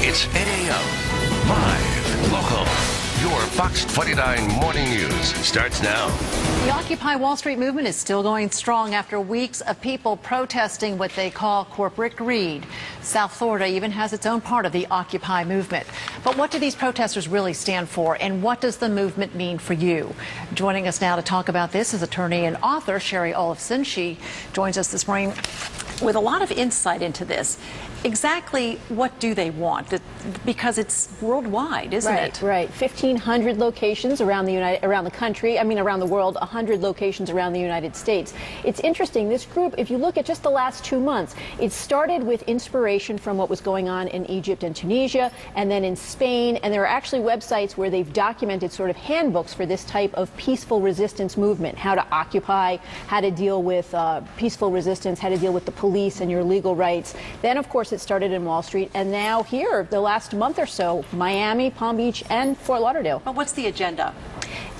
It's 8 a.m. Live, local. Your Fox 29 Morning News starts now. The Occupy Wall Street movement is still going strong after weeks of people protesting what they call corporate greed. South Florida even has its own part of the Occupy movement. But what do these protesters really stand for, and what does the movement mean for you? Joining us now to talk about this is attorney and author Shari Olefson. She joins us this morning with a lot of insight into this. Exactly what do they want? Because it's worldwide, isn't it? Right. 1,500 locations around the country. I mean, around the world. 100 locations around the United States. It's interesting. This group, if you look at just the last 2 months, it started with inspiration from what was going on in Egypt and Tunisia, and then in Spain. And there are actually websites where they've documented sort of handbooks for this type of peaceful resistance movement: how to occupy, how to deal with peaceful resistance, how to deal with the police and your legal rights. Then, of course, it started in Wall Street, and now here, the last month or so, Miami, Palm Beach, and Fort Lauderdale. But what's the agenda?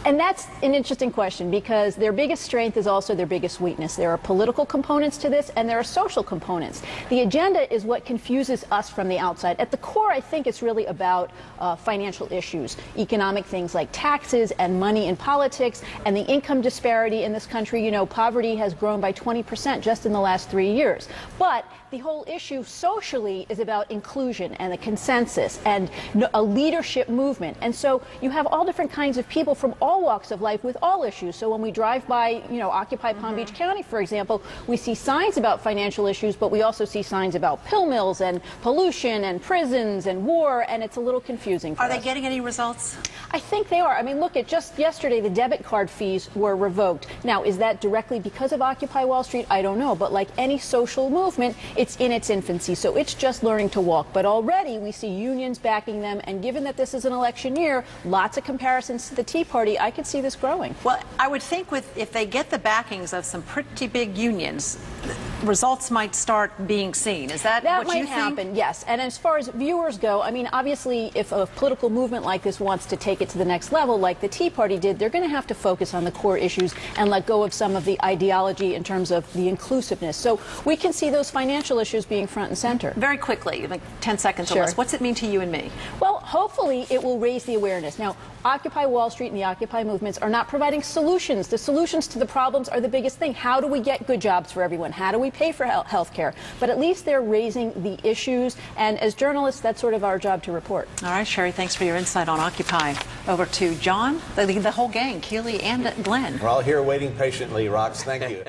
And that's an interesting question, because their biggest strength is also their biggest weakness. There are political components to this, and there are social components. The agenda is what confuses us from the outside. At the core, I think it's really about financial issues, economic things like taxes and money in politics, and the income disparity in this country. You know, poverty has grown by 20% just in the last 3 years. But the whole issue socially is about inclusion and a consensus and a leadership movement. And so you have all different kinds of people from all walks of life with all issues. So when we drive by, Occupy Palm Beach County, for example, we see signs about financial issues, but we also see signs about pill mills and pollution and prisons and war, and it's a little confusing for us. Are they getting any results? I think they are. I mean, look, just yesterday, the debit card fees were revoked. Now, is that directly because of Occupy Wall Street? I don't know. But like any social movement, it's in its infancy, so it's just learning to walk. But already we see unions backing them, and given that this is an election year, lots of comparisons to the Tea Party, I could see this growing. Well, I would think if they get the backings of some pretty big unions, results might start being seen. Is that what you think? That might happen, yes. And as far as viewers go, I mean, obviously, if a political movement like this wants to take it to the next level, like the Tea Party did, they're going to have to focus on the core issues and let go of some of the ideology in terms of the inclusiveness. So we can see those financial issues being front and center. Very quickly, like 10 seconds Sure. or less. What's it mean to you and me? Well, hopefully it will raise the awareness. Now, Occupy Wall Street and the Occupy movements are not providing solutions. The solutions to the problems are the biggest thing. How do we get good jobs for everyone? How do we pay for health care? But at least they're raising the issues, and as journalists, that's sort of our job to report. All right, Shari, thanks for your insight on Occupy. Over to John, the whole gang, Keely and Glenn. We're all here waiting patiently, Rox. Thank you.